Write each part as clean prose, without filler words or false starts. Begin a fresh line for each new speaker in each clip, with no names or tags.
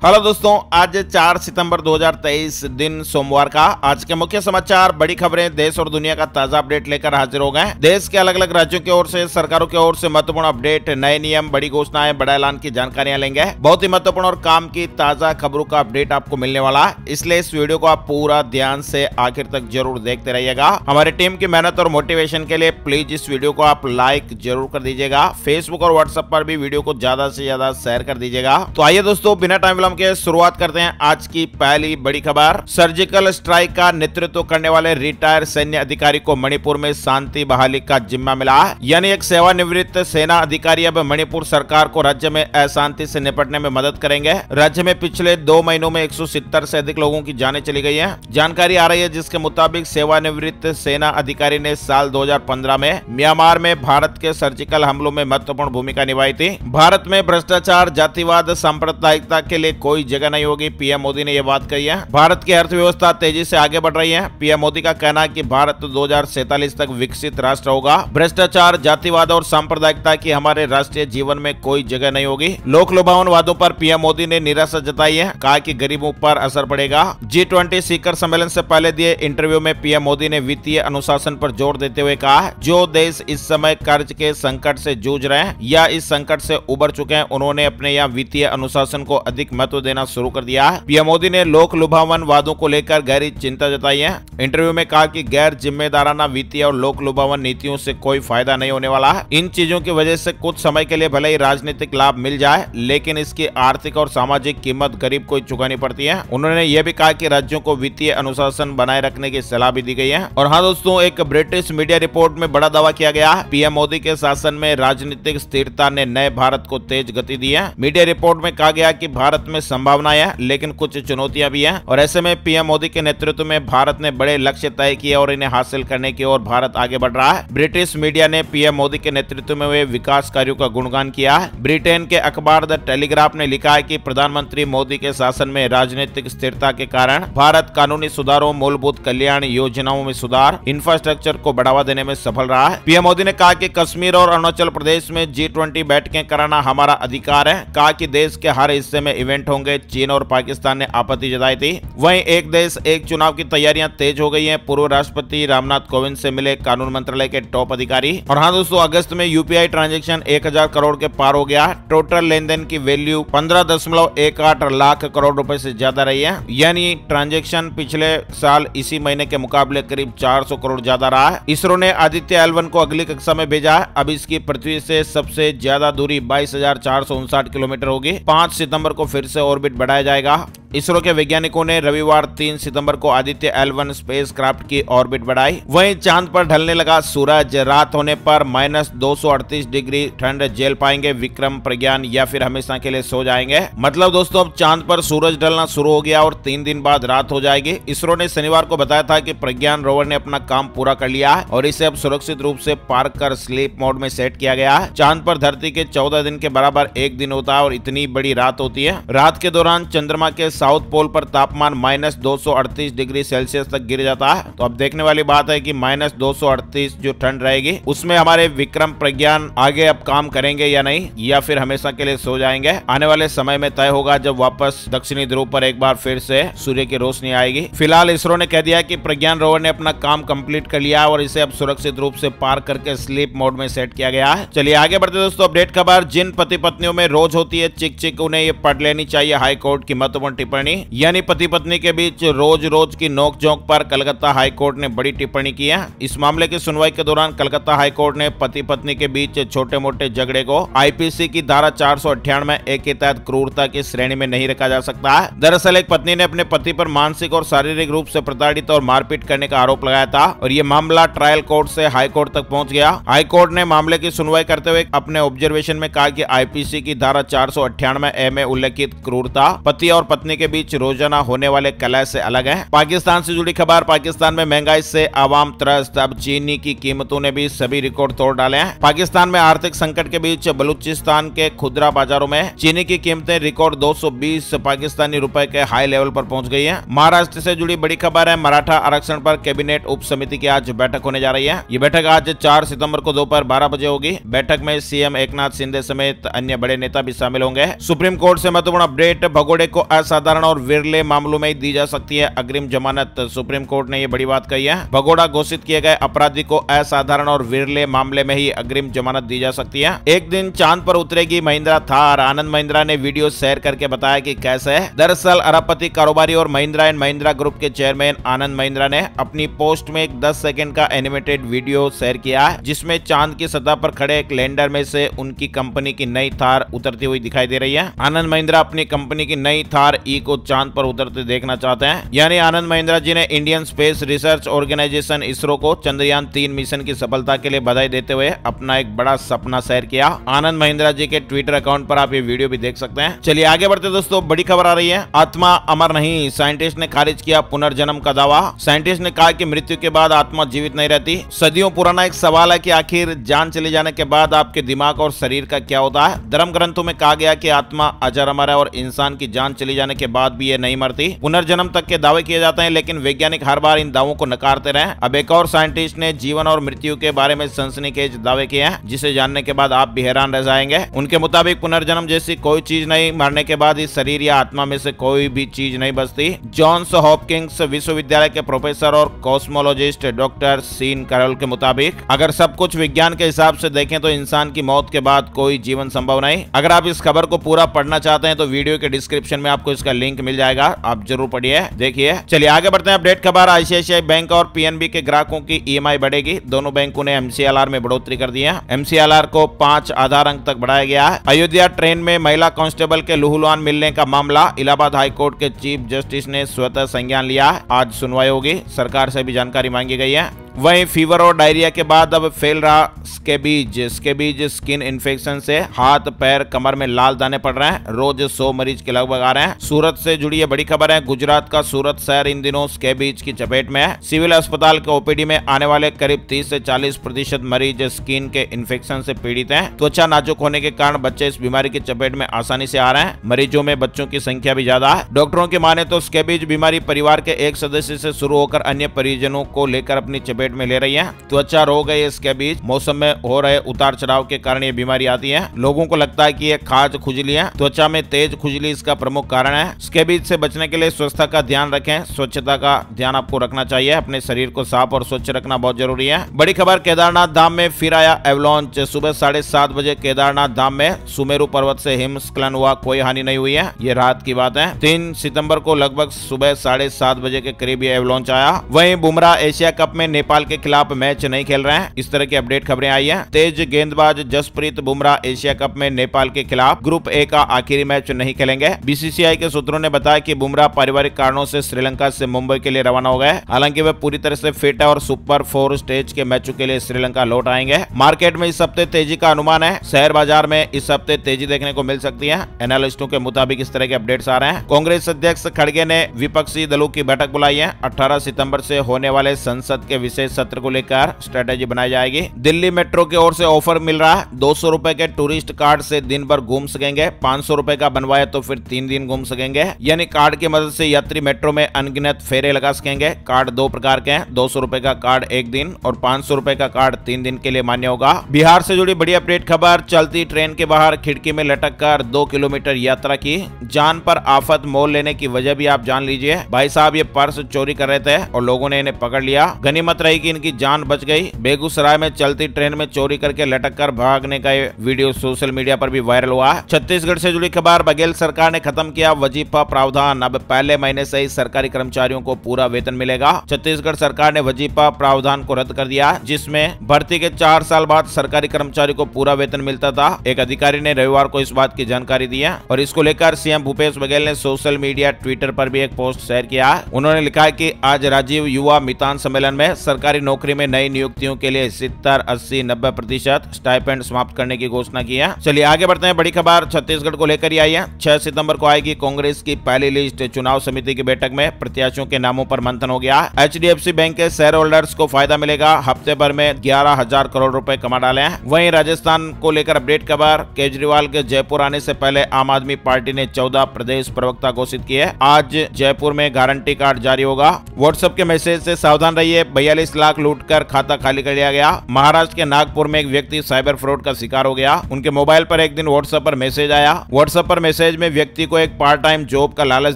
Hello दोस्तों, आज 4 सितंबर 2023 दिन सोमवार का आज के मुख्य समाचार, बड़ी खबरें, देश और दुनिया का ताजा अपडेट लेकर हाजिर हो गए। देश के अलग अलग राज्यों की ओर से, सरकारों की ओर से महत्वपूर्ण अपडेट, नए नियम, बड़ी घोषणाएं, बड़ा ऐलान की जानकारियां लेंगे। बहुत ही महत्वपूर्ण और काम की ताजा खबरों का अपडेट आपको मिलने वाला है, इसलिए इस वीडियो को आप पूरा ध्यान से आखिर तक जरूर देखते रहिएगा। हमारी टीम की मेहनत और मोटिवेशन के लिए प्लीज इस वीडियो को आप लाइक जरूर कर दीजिएगा। फेसबुक और व्हाट्सएप पर भी वीडियो को ज्यादा से ज्यादा शेयर कर दीजिएगा। तो आइए दोस्तों, बिना टाइम के शुरुआत करते हैं आज की पहली बड़ी खबर। सर्जिकल स्ट्राइक का नेतृत्व करने वाले रिटायर सैन्य अधिकारी को मणिपुर में शांति बहाली का जिम्मा मिला है। यानी एक सेवानिवृत्त सेना अधिकारी अब मणिपुर सरकार को राज्य में अशांति से निपटने में मदद करेंगे। राज्य में पिछले 2 महीनों में 170 से अधिक लोगों की जानें चली गई हैं। जानकारी आ रही है जिसके मुताबिक सेवानिवृत्त सेना अधिकारी ने साल 2015 में म्यांमार में भारत के सर्जिकल हमलों में महत्वपूर्ण भूमिका निभाई थी। भारत में भ्रष्टाचार, जातिवाद, सांप्रदायिकता के लिए कोई जगह नहीं होगी, पीएम मोदी ने यह बात कही है। भारत की अर्थव्यवस्था तेजी से आगे बढ़ रही है। पीएम मोदी का कहना है कि भारत 2047 तक विकसित राष्ट्र होगा। भ्रष्टाचार, जातिवाद और सांप्रदायिकता की हमारे राष्ट्रीय जीवन में कोई जगह नहीं होगी। लोक लुभावन वादों पर पीएम मोदी ने निराशा जताई है, कहा कि गरीबों पर असर पड़ेगा। G20 शिखर सम्मेलन से पहले दिए इंटरव्यू में पीएम मोदी ने वित्तीय अनुशासन पर जोर देते हुए कहा, जो देश इस समय कर्ज के संकट से जूझ रहे हैं या इस संकट से उबर चुके हैं, उन्होंने अपने यहाँ वित्तीय अनुशासन को अधिक महत्व देना शुरू कर दिया है। पीएम मोदी ने लोक लुभावन वादों को लेकर गहरी चिंता जताई है। इंटरव्यू में कहा कि गैर जिम्मेदाराना वित्तीय और लोक लुभावन नीतियों से कोई फायदा नहीं होने वाला है। इन चीजों की वजह से कुछ समय के लिए भले ही राजनीतिक लाभ मिल जाए, लेकिन इसकी आर्थिक और सामाजिक कीमत गरीब को चुकानी पड़ती है। उन्होंने यह भी कहा कि राज्यों को वित्तीय अनुशासन बनाए रखने की सलाह भी दी गई है। और हाँ दोस्तों, एक ब्रिटिश मीडिया रिपोर्ट में बड़ा दावा किया गया है, पीएम मोदी के शासन में राजनीतिक स्थिरता ने नए भारत को तेज गति दी है। मीडिया रिपोर्ट में कहा गया कि भारत में संभावनाएं है, लेकिन कुछ चुनौतियां भी हैं, और ऐसे में पीएम मोदी के नेतृत्व में भारत ने बड़े लक्ष्य तय किए और इन्हें हासिल करने की ओर भारत आगे बढ़ रहा है। ब्रिटिश मीडिया ने पीएम मोदी के नेतृत्व में हुए विकास कार्यों का गुणगान किया है। ब्रिटेन के अखबार द टेलीग्राफ ने लिखा है कि प्रधानमंत्री मोदी के शासन में राजनीतिक स्थिरता के कारण भारत कानूनी सुधारों, मूलभूत कल्याण योजनाओं में सुधार, इंफ्रास्ट्रक्चर को बढ़ावा देने में सफल रहा है। पीएम मोदी ने कहा कि कश्मीर और अरुणाचल प्रदेश में G20 बैठकें कराना हमारा अधिकार है। कहा कि देश के हर हिस्से में इवेंट होंगे। चीन और पाकिस्तान ने आपत्ति जताई थी। वहीं एक देश एक चुनाव की तैयारियां तेज हो गई हैं। पूर्व राष्ट्रपति रामनाथ कोविंद से मिले कानून मंत्रालय के टॉप अधिकारी। और हाँ दोस्तों, अगस्त में यूपीआई ट्रांजैक्शन 1000 करोड़ के पार हो गया। टोटल लेन देन की वैल्यू 15.18 लाख करोड़ रुपए से ज्यादा रही है। यानी ट्रांजैक्शन पिछले साल इसी महीने के मुकाबले करीब 400 करोड़ ज्यादा रहा है। इसरो ने आदित्य L1 को अगली कक्षा में भेजा है। अब इसकी पृथ्वी से सबसे ज्यादा दूरी 22,459 किलोमीटर होगी। 5 सितंबर को फिर से ऑर्बिट बढ़ाया जाएगा। इसरो के वैज्ञानिकों ने रविवार 3 सितंबर को आदित्य L1 स्पेसक्राफ्ट की ऑर्बिट बढ़ाई। वहीं चांद पर ढलने लगा सूरज। रात होने पर -238 डिग्री ठंड झेल पाएंगे विक्रम, प्रज्ञान, या फिर हमेशा के लिए सो जाएंगे। मतलब दोस्तों, अब चांद पर सूरज ढलना शुरू हो गया और 3 दिन बाद रात हो जाएगी। इसरो ने शनिवार को बताया था कि प्रज्ञान रोवर ने अपना काम पूरा कर लिया है और इसे अब सुरक्षित रूप से पार्क कर स्लीप मोड में सेट किया गया है। चांद पर धरती के 14 दिन के बराबर एक दिन होता है और इतनी बड़ी रात होती है। रात के दौरान चंद्रमा के साउथ पोल पर तापमान -238 डिग्री सेल्सियस तक गिर जाता है। तो अब देखने वाली बात है कि -238 जो ठंड रहेगी, उसमें हमारे विक्रम, प्रज्ञान आगे अब काम करेंगे या नहीं, या फिर हमेशा के लिए सो जाएंगे। आने वाले समय में तय होगा जब वापस दक्षिणी ध्रुव पर एक बार फिर से सूर्य की रोशनी आएगी। फिलहाल इसरो ने कह दिया कि प्रज्ञान रोवर ने अपना काम कंप्लीट कर लिया और इसे अब सुरक्षित रूप से पार करके स्लीप मोड में सेट किया गया है। चलिए आगे बढ़ते दोस्तों, अपडेट खबर। जिन पति पत्नियों में रोज होती है चिक चिक, उन्हें ये पढ़ लेनी चाहिए हाई कोर्ट की महत्वपूर्ण टिप्पणी। यानी पति पत्नी के बीच रोज रोज की नोकझोंक पर कलकत्ता हाई कोर्ट ने बड़ी टिप्पणी की है। इस मामले की सुनवाई के दौरान कलकत्ता हाई कोर्ट ने पति पत्नी के बीच छोटे मोटे झगड़े को आईपीसी की धारा 498 के तहत क्रूरता की श्रेणी में नहीं रखा जा सकता है। दरअसल एक पत्नी ने अपने पति पर मानसिक और शारीरिक रूप से प्रताड़ित और मारपीट करने का आरोप लगाया था और ये मामला ट्रायल कोर्ट से हाई कोर्ट तक पहुंच गया। हाई कोर्ट ने मामले की सुनवाई करते हुए अपने ऑब्जर्वेशन में कहा कि आईपीसी की धारा 498 में उल्लेखित क्रूरता पति और पत्नी के बीच रोजाना होने वाले कलह से अलग है। पाकिस्तान से जुड़ी खबर, पाकिस्तान में महंगाई से आवाम त्रस्त, अब चीनी की कीमतों ने भी सभी रिकॉर्ड तोड़ डाले हैं। पाकिस्तान में आर्थिक संकट के बीच बलूचिस्तान के खुदरा बाजारों में चीनी की कीमतें रिकॉर्ड 220 पाकिस्तानी रुपए के हाई लेवल पर पहुंच गई है। महाराष्ट्र से जुड़ी बड़ी खबर है, मराठा आरक्षण पर कैबिनेट उप समिति की आज बैठक होने जा रही है। ये बैठक आज 4 सितंबर को दोपहर 12 बजे होगी। बैठक में सीएम एकनाथ शिंदे समेत अन्य बड़े नेता भी शामिल होंगे। सुप्रीम कोर्ट से महत्वपूर्ण अपडेट, भगोड़े को असाधारण और विरले मामलों में दी जा सकती है अग्रिम जमानत। सुप्रीम कोर्ट ने ये बड़ी बात कही है। भगोड़ा घोषित किए गए अपराधी को असाधारण और विरले मामले में ही अग्रिम जमानत दी जा सकती है। एक दिन चांद पर उतरेगी महिंद्रा थार, आनंद महिंद्रा ने वीडियो शेयर करके बताया कि कैसे है। दरअसल अरबपति कारोबारी और महिंद्रा एंड महिंद्रा ग्रुप के चेयरमैन आनंद महिंद्रा ने अपनी पोस्ट में एक 10 सेकंड का एनिमेटेड वीडियो शेयर किया है, जिसमें चांद की सतह पर खड़े एक लैंडर में से उनकी कंपनी की नई थार उतरती हुई दिखाई दे रही है। आनंद महिंद्रा अपनी कंपनी की नई थार ई को चांद पर उतरते देखना चाहते हैं। यानी आनंद महिंद्रा जी ने Indian Space Research Organisation ISRO को चंद्रयान 3 मिशन की सफलता के लिए बधाई देते हुए अपना एक बड़ा सपना शेयर किया। आनंद महिंद्रा जी के ट्विटर अकाउंट पर आप ये वीडियो भी देख सकते हैं। चलिए आगे बढ़ते दोस्तों, बड़ी खबर आ रही है। आत्मा अमर नहीं, साइंटिस्ट ने खारिज किया पुनर्जन्म का दावा। साइंटिस्ट ने कहा कि मृत्यु के बाद आत्मा जीवित नहीं रहती। सदियों पुराना एक सवाल है कि आखिर जान चले जाने के बाद आपके दिमाग और शरीर का क्या होता है। धर्म ग्रंथों में कहा गया कि आत्मा अजर अमर है और इंसान की जान चली जाने के बाद भी ये नहीं मरती। पुनर्जन्म तक के दावे किए जाते हैं, लेकिन वैज्ञानिक हर बार इन दावों को नकारते रहे। अब एक और साइंटिस्ट ने जीवन और मृत्यु के बारे में सनसनीखेज दावे किए हैं, जिसे जानने के बाद आप भी हैरान रह जाएंगे। उनके मुताबिक पुनर्जन्म जैसी कोई चीज नहीं, मरने के बाद इस शरीर या आत्मा में से कोई भी चीज नहीं बचती। जॉन्स हॉपकिंस विश्वविद्यालय के प्रोफेसर और कॉस्मोलॉजिस्ट डॉक्टर सीन कैरोल के मुताबिक अगर सब कुछ विज्ञान के हिसाब से देखें तो इंसान की मौत के बाद कोई जीवन संभव नहीं। अगर आप इस खबर को पूरा पढ़ना चाहते हैं तो वीडियो के डिस्क्रिप्शन में आपको इसका लिंक मिल जाएगा, आप जरूर पढ़िए, देखिए। चलिए आगे बढ़ते हैं। अपडेट खबर, आईसीआईसीआई बैंक और पीएनबी के ग्राहकों की ईएमआई बढ़ेगी। दोनों बैंकों ने एमसीएलआर में बढ़ोतरी कर दी है। एमसीएलआर को 5 आधार अंक तक बढ़ाया गया है। अयोध्या ट्रेन में महिला कांस्टेबल के लुहुलुआन मिलने का मामला, इलाहाबाद हाईकोर्ट के चीफ जस्टिस ने स्वतः संज्ञान लिया। आज सुनवाई होगी, सरकार से भी जानकारी मांगी गई है। वहीं फीवर और डायरिया के बाद अब फैल रहा स्केबीज स्किन इन्फेक्शन से हाथ पैर कमर में लाल दाने पड़ रहे हैं। रोज 100 मरीज के लगभग आ रहे हैं। सूरत से जुड़ी ये बड़ी खबर है। गुजरात का सूरत शहर इन दिनों स्केबीज की चपेट में है। सिविल अस्पताल के ओपीडी में आने वाले करीब 30 से 40% मरीज स्किन के इन्फेक्शन से पीड़ित हैं। त्वचा नाजुक होने के कारण बच्चे इस बीमारी की चपेट में आसानी से आ रहे हैं। मरीजों में बच्चों की संख्या भी ज्यादा है। डॉक्टरों की माने तो स्केबीज बीमारी परिवार के एक सदस्य से शुरू होकर अन्य परिजनों को लेकर अपनी चपेट में ले रही है। त्वचा रोग है ये स्केबीज। मौसम में हो रहे उतार चढ़ाव के कारण ये बीमारी आती है। लोगों को लगता है कि ये खाज खुजली है। त्वचा में तेज खुजली इसका प्रमुख कारण है। स्केबीज से बचने के लिए स्वच्छता का ध्यान रखें। स्वच्छता का ध्यान आपको रखना चाहिए। अपने शरीर को साफ और स्वच्छ रखना बहुत जरूरी है। बड़ी खबर, केदारनाथ धाम में फिर आया एवलांच। सुबह 7:30 बजे केदारनाथ धाम में सुमेरु पर्वत से हिमस्खलन हुआ, कोई हानि नहीं हुई है। ये रात की बात है। 3 सितंबर को लगभग सुबह 7:30 बजे के करीब ये एवलांच आया। वहीं बुमराह एशिया कप में नेपाल के खिलाफ मैच नहीं खेल रहे हैं। इस तरह की अपडेट खबरें आई हैं। तेज गेंदबाज जसप्रीत बुमराह एशिया कप में नेपाल के खिलाफ ग्रुप ए का आखिरी मैच नहीं खेलेंगे। बीसीसीआई के सूत्रों ने बताया कि बुमराह पारिवारिक कारणों से श्रीलंका से मुंबई के लिए रवाना हो गए। हालांकि वे पूरी तरह से फिट है और सुपर 4 स्टेज के मैचों के लिए श्रीलंका लौट आएंगे। मार्केट में इस हफ्ते तेजी का अनुमान है। शेयर बाजार में इस हफ्ते तेजी देखने को मिल सकती है। एनालिस्टों के मुताबिक इस तरह के अपडेट्स आ रहे हैं। कांग्रेस अध्यक्ष खड़गे ने विपक्षी दलों की बैठक बुलाई है। 18 सितंबर से होने वाले संसद के विशेष सत्र को लेकर स्ट्रेटेजी बनाई जाएगी। दिल्ली मेट्रो की ओर से ऑफर मिल रहा है। 200 रुपए के टूरिस्ट कार्ड से दिन भर घूम सकेंगे। 500 रुपए का बनवाए तो फिर 3 दिन घूम सकेंगे। यानी कार्ड की मदद से यात्री मेट्रो में अनगिनत फेरे लगा सकेंगे। कार्ड 2 प्रकार के हैं। 200 रुपए का कार्ड 1 दिन और 500 रुपए का कार्ड 3 दिन के लिए मान्य होगा। बिहार से जुड़ी बड़ी अपडेट खबर, चलती ट्रेन के बाहर खिड़की में लटक कर 2 किलोमीटर यात्रा की। जान पर आफत मोल लेने की वजह भी आप जान लीजिए। भाई साहब ये पर्स चोरी कर रहे थे और लोगों ने इन्हें पकड़ लिया। गनीमत रही कि इनकी जान बच गई। बेगूसराय में चलती ट्रेन में चोरी करके लटक कर भागने का ये वीडियो सोशल मीडिया पर भी वायरल हुआ। छत्तीसगढ़ से जुड़ी खबर, बघेल सरकार ने खत्म किया वजीफा प्रावधान। अब पहले महीने से ही सरकारी कर्मचारियों को पूरा वेतन मिलेगा। छत्तीसगढ़ सरकार ने वजीफा प्रावधान को रद्द कर दिया, जिसमें भर्ती के 4 साल बाद सरकारी कर्मचारी को पूरा वेतन मिलता था। एक अधिकारी ने रविवार को इस बात की जानकारी दी है और इसको लेकर सीएम भूपेश बघेल ने सोशल मीडिया ट्विटर पर भी एक पोस्ट शेयर किया। उन्होंने लिखा है कि आज राजीव युवा मितान सम्मेलन में सरकारी नौकरी में नई नियुक्तियों के लिए 70, 80, 90% स्टाइपेंड समाप्त करने की घोषणा की है। चलिए आगे बढ़ते हैं। बड़ी खबर छत्तीसगढ़ को लेकर ही आई है। 6 सितंबर को आएगी कांग्रेस की पहली लिस्ट। चुनाव समिति की बैठक में प्रत्याशियों के नामों पर मंथन हो गया। HDFC बैंक के शेयर होल्डर्स को फायदा मिलेगा। हफ्ते भर में 11,000 करोड़ रुपए कमा डाले हैं। वहीं राजस्थान को लेकर अपडेट खबर, केजरीवाल के जयपुर आने से पहले आम आदमी पार्टी ने 14 प्रदेश प्रवक्ता घोषित किए। आज जयपुर में गारंटी कार्ड जारी होगा। व्हाट्सएप के मैसेज से सावधान रहिए। 42 लाख लूटकर खाता खाली कर लिया गया। महाराष्ट्र के नागपुर में एक व्यक्ति साइबर फ्रॉड का शिकार हो गया। उनके मोबाइल पर एक दिन व्हाट्सएप पर मैसेज आया। व्हाट्सएप पर मैसेज में व्यक्ति को एक पार्ट टाइम जॉब का लालच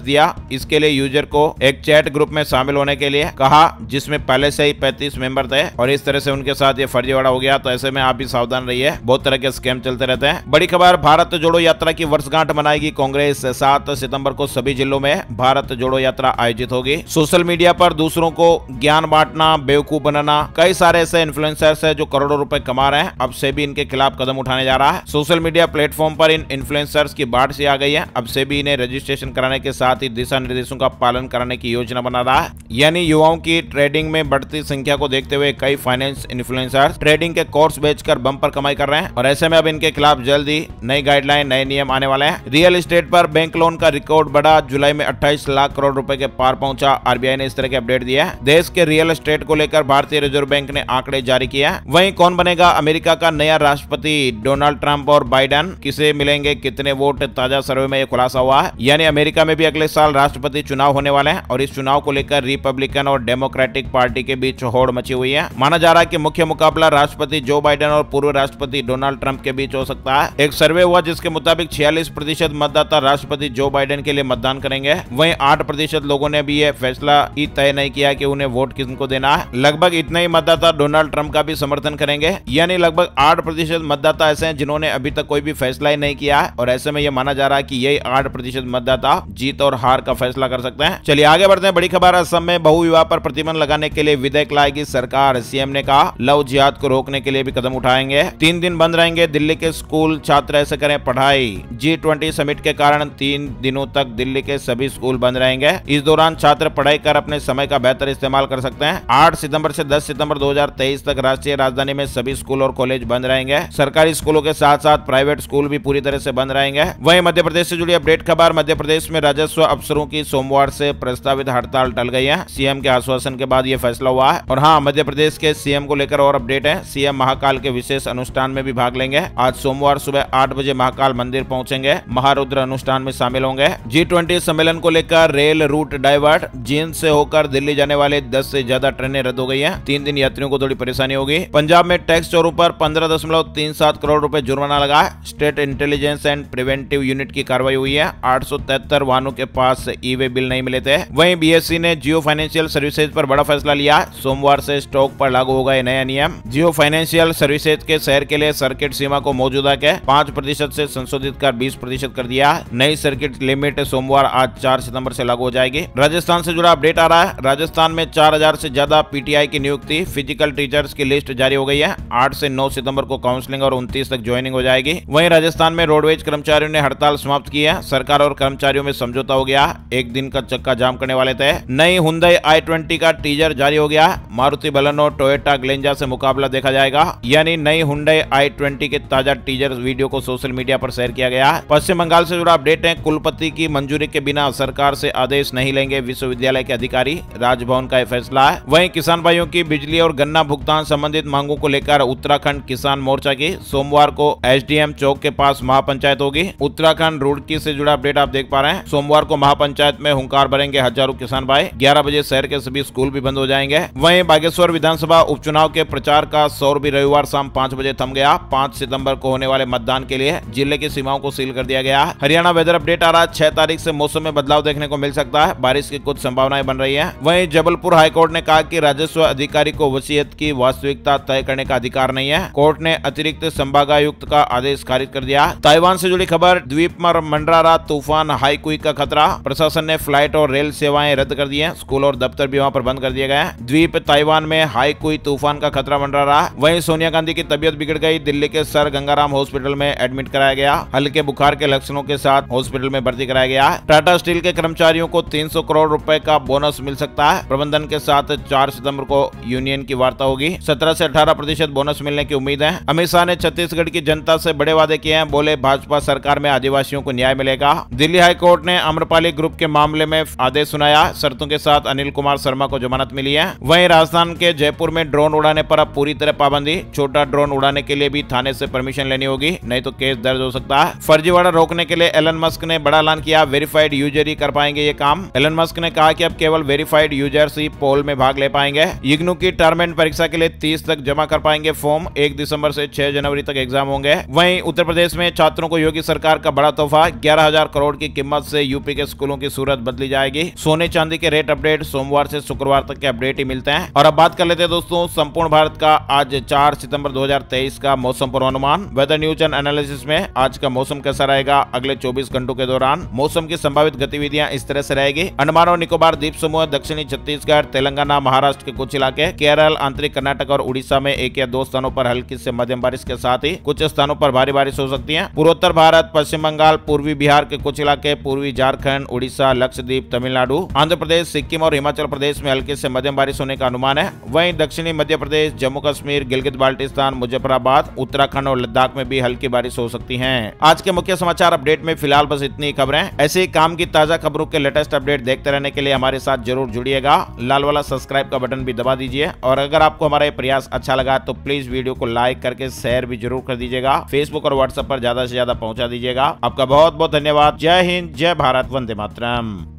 दिया। इसके लिए यूजर को एक चैट ग्रुप में शामिल होने के लिए कहा, जिसमें पहले से ही 35 मेंबर थे और इस तरह से उनके साथ ये फर्जीवाड़ा हो गया। तो ऐसे में आप भी सावधान रहिए, बहुत तरह के स्कैम चलते रहते हैं। बड़ी खबर, भारत जोड़ो यात्रा की वर्षगांठ मनाएगी कांग्रेस। 7 सितंबर को सभी जिलों में भारत जोड़ो यात्रा आयोजित होगी। सोशल मीडिया पर दूसरों को ज्ञान बांटना, बेवकूफ बनाना, कई सारे ऐसे इन्फ्लुएंसर्स है जो करोड़ों रुपए कमा रहे हैं। अब सेबी इनके खिलाफ कदम उठाने जा रहा है। सोशल मीडिया प्लेटफॉर्म पर इन इन्फ्लुएंसर्स की बाढ़ सी आ गई है। अब सेबी इन्हें रजिस्ट्रेशन कराने के साथ ही दिशा निर्देशों का पालन कराने की योजना बना रहा है। यानी युवाओं की ट्रेडिंग में बढ़ती संख्या को देखते हुए कई फाइनेंस इन्फ्लुएंसर्स ट्रेडिंग के कोर्स बेचकर बम्पर कमाई कर रहे हैं और ऐसे में अब इनके खिलाफ जल्दी नई गाइडलाइन, नए नियम आने वाले हैं। रियल एस्टेट पर बैंक लोन का रिकॉर्ड बढ़ा। जुलाई में 28 लाख करोड़ रुपए के पार पहुंचा। आरबीआई ने इस तरह के अपडेट दिया है। देश के रियल एस्टेट को लेकर भारतीय रिजर्व बैंक ने आंकड़े जारी किए हैं। वहीं कौन बनेगा अमेरिका का नया राष्ट्रपति, डोनाल्ड ट्रंप और बाइडेन, किसे मिलेंगे कितने वोट, ताजा सर्वे में यह खुलासा हुआ है। यानी अमेरिका में भी अगले साल राष्ट्रपति चुनाव होने वाले हैं और इस चुनाव को लेकर रिपब्लिकन और डेमोक्रेटिक पार्टी के बीच होड़ मची हुई है। माना जा रहा है कि मुख्य मुकाबला राष्ट्रपति जो बाइडेन और पूर्व राष्ट्रपति डोनाल्ड ट्रंप के बीच हो सकता है। एक सर्वे हुआ जिसके मुताबिक 46% मतदाता राष्ट्रपति जो बाइडेन के लिए मतदान करेंगे। वहीं 8% लोगों ने भी यह फैसला ही तय नहीं किया कि उन्हें वोट किसको देना है। लगभग इतने ही मतदाता डोनाल्ड ट्रंप का भी समर्थन करेंगे। यानी लगभग 8% मतदाता ऐसे हैं जिन्होंने अभी तक कोई भी फैसला ही नहीं किया है और ऐसे में यह माना जा रहा है कि यही 8% मतदाता जीत और हार का फैसला कर सकते हैं। चलिए आगे बढ़ते हैं। बड़ी खबर, असम में बहुविवाह पर प्रतिबंध लगाने के लिए विधेयक लाएगी सरकार। सीएम ने कहा लव जिहाद को रोकने के लिए भी कदम उठाएंगे। 3 दिन बंद रहेंगे दिल्ली के स्कूल, छात्र ऐसे करें पढ़ाई। G20 समिट के कारण 3 दिनों तक दिल्ली के सभी स्कूल बंद रहेंगे। इस दौरान छात्र पढ़ाई कर अपने समय का बेहतर इस्तेमाल कर सकते हैं। 8 सितंबर से 10 सितंबर 2023 तक राष्ट्रीय राजधानी में सभी स्कूल और कॉलेज बंद रहेंगे। सरकारी स्कूलों के साथ साथ प्राइवेट स्कूल भी पूरी तरह से बंद रहेंगे। वहीं मध्य प्रदेश से जुड़ी अपडेट खबर, मध्य प्रदेश में राजस्व अफसरों की सोमवार से प्रस्तावित हड़ताल टल गई है। सीएम के आश्वासन के बाद यह फैसला हुआ है। और हाँ, मध्य प्रदेश के सीएम को लेकर और अपडेट है। सीएम महाकाल के विशेष अनुष्ठान में भी भाग लेंगे। आज सोमवार सुबह 8 बजे महाकाल मंदिर पहुंचेंगे। महारुद्र अनुष्ठान में शामिल होंगे। G20 सम्मेलन को लेकर रेल रूट डाइवर्ट। जींद से होकर दिल्ली जाने वाले 10 से ज्यादा ट्रेनें रद्द हो गई हैं। 3 दिन यात्रियों को थोड़ी परेशानी होगी। पंजाब में टैक्स चोरों पर 15.37 करोड़ रुपए जुर्माना लगा। State intelligence and preventive unit की कार्रवाई हुई है। 873 वाहनों के पास ई-वे बिल नहीं मिले थे। वहीं BSE ने जियो फाइनेंशियल सर्विसेज पर बड़ा फैसला लिया। सोमवार से स्टॉक पर लागू होगा नया नियम। जियो फाइनेंशियल सर्विसेज के शेयर के लिए सर्किट सीमा को मौजूदा के 5% से संशोधित कर 20% कर दिया। नई सर्किट लिमिट सोमवार आज 4 सितंबर से लागू हो जाएगी। राजस्थान से जुड़ा अपडेट आ रहा है। राजस्थान में 4000 से ज्यादा PTI की नियुक्ति। फिजिकल टीचर्स की लिस्ट जारी हो गई है। 8 से 9 सितंबर को काउंसलिंग और 29 तक ज्वाइनिंग हो जाएगी। वहीं राजस्थान में रोडवेज कर्मचारियों ने हड़ताल समाप्त की है। सरकार और कर्मचारियों में समझौता हो गया। एक दिन का चक्का जाम करने वाले थे। नई Hyundai i20 का टीजर जारी हो गया। मारुति बलेनो, टोयोटा ग्लेंजा से मुकाबला देखा जाएगा। यानी नई Hyundai i20 के ताजा टीजर वीडियो को सोशल मीडिया पर शेयर किया गया। पश्चिम बंगाल से जुड़ा अपडेट है। कुलपति की मंजूरी के बिना सरकार से आदेश नहीं लेंगे विश्वविद्यालय के अधिकारी। राजभवन का यह फैसला है। वहीं किसान भाइयों की बिजली और गन्ना भुगतान संबंधित मांगों को लेकर उत्तराखंड किसान मोर्चा की सोमवार को SDM चौक के पास महापंचायत होगी। उत्तराखंड रुड़की से जुड़ा अपडेट आप देख पा रहे हैं। सोमवार को महापंचायत में हुंकार भरेंगे हजारों किसान भाई। 11 बजे शहर के सभी स्कूल भी बंद हो जाएंगे। वहीं बागेश्वर विधानसभा उपचुनाव के प्रचार का शोर भी रविवार शाम 5 बजे थम गया। 5 सितंबर को होने वाले मतदान के लिए जिले की सीमाओं को सील कर दिया गया। हरियाणा वेदर अपडेट आ रहा है। 6 तारीख से मौसम में बदलाव देखने को मिल सकता है। बारिश की कुछ संभावनाएं बन रही है। वहीं जबलपुर हाईकोर्ट ने कहा कि राजस्व अधिकारी को वसीयत की वास्तविकता तय करने का अधिकार नहीं है। कोर्ट ने अतिरिक्त संभागायुक्त का आदेश खारिज कर दिया। ताइवान से जुड़ी खबर, द्वीप पर मंडरा रहा तूफान हाईकुई का खतरा। प्रशासन ने फ्लाइट और रेल सेवाएं रद्द कर दी हैं। स्कूल और दफ्तर भी वहां पर बंद कर दिए गए हैं। द्वीप ताइवान में हाईकुई तूफान का खतरा मंडरा रहा। वहीं सोनिया गांधी की तबीयत बिगड़ गई। दिल्ली के सर गंगाराम हॉस्पिटल में एडमिट कराया गया। हल्के बुखार के लक्षणों के साथ हॉस्पिटल में भर्ती कराया गया। टाटा स्टील के कर्मचारियों को 300 करोड़ रुपए का बोनस मिल सकता है। प्रबंधन के साथ 4 सितंबर दिसंबर को यूनियन की वार्ता होगी। 17 से 18% बोनस मिलने की उम्मीद है। अमित शाह ने छत्तीसगढ़ की जनता से बड़े वादे किए हैं, बोले भाजपा सरकार में आदिवासियों को न्याय मिलेगा। दिल्ली हाई कोर्ट ने आम्रपाली ग्रुप के मामले में आदेश सुनाया, शर्तों के साथ अनिल कुमार शर्मा को जमानत मिली है। वहीं राजस्थान के जयपुर में ड्रोन उड़ाने पर अब पूरी तरह पाबंदी। छोटा ड्रोन उड़ाने के लिए भी थाने से परमिशन लेनी होगी, नहीं तो केस दर्ज हो सकता है। फर्जीवाड़ा रोकने के लिए एलन मस्क ने बड़ा ऐलान किया, वेरीफाइड यूजर ही कर पाएंगे ये काम। एलन मस्क ने कहा कि अब केवल वेरीफाइड यूजर्स ही पोल में भाग ले पाएंगे। इग्नू की टर्म एंड परीक्षा के लिए 30 तक जमा कर पाएंगे फॉर्म। 1 दिसंबर से 6 जनवरी तक एग्जाम होंगे। वहीं उत्तर प्रदेश में छात्रों को योगी सरकार का बड़ा तोहफा, 11,000 करोड़ की कीमत से यूपी के स्कूलों की सूरत बदली जाएगी। सोने चांदी के रेट अपडेट सोमवार से शुक्रवार तक के अपडेट ही मिलते हैं। और अब बात कर लेते हैं दोस्तों संपूर्ण भारत का आज 4 सितंबर 2023 का मौसम पूर्वानुमान। वेदर न्यूज एंड एनालिसिस में आज का मौसम कैसा रहेगा अगले 24 घंटों के दौरान। मौसम की संभावित गतिविधियां इस तरह से रहेगी। अंडमान और निकोबार द्वीप समूह, दक्षिणी छत्तीसगढ़, तेलंगाना, महाराष्ट्र के कुछ इलाके, केरल, आंतरिक कर्नाटक और उड़ीसा में 1 या 2 स्थानों पर हल्की से मध्यम बारिश के साथ ही कुछ स्थानों पर भारी बारिश हो सकती है। पूर्वोत्तर भारत, पश्चिम बंगाल, पूर्वी बिहार के कुछ इलाके, पूर्वी झारखंड, उड़ीसा, लक्षद्वीप, तमिलनाडु, आंध्र प्रदेश, सिक्किम और हिमाचल प्रदेश में हल्की से मध्यम बारिश होने का अनुमान है। वहीं दक्षिणी मध्य प्रदेश, जम्मू कश्मीर, गिलगित बाल्टिस्तान, मुजफ्फराबाद, उत्तराखंड और लद्दाख में भी हल्की बारिश हो सकती है। आज के मुख्य समाचार अपडेट में फिलहाल बस इतनी खबरें। ऐसे ही काम की ताजा खबरों के लेटेस्ट अपडेट देखते रहने के लिए हमारे साथ जरूर जुड़िएगा। लाल वाला सब्सक्राइब का बटन भी दबा दीजिए और अगर आपको हमारा ये प्रयास अच्छा लगा तो प्लीज वीडियो को लाइक करके शेयर भी जरूर कर दीजिएगा। फेसबुक और व्हाट्सएप पर ज्यादा से ज्यादा पहुंचा दीजिएगा। आपका बहुत बहुत धन्यवाद। जय हिंद, जय भारत, वंदे मातरम।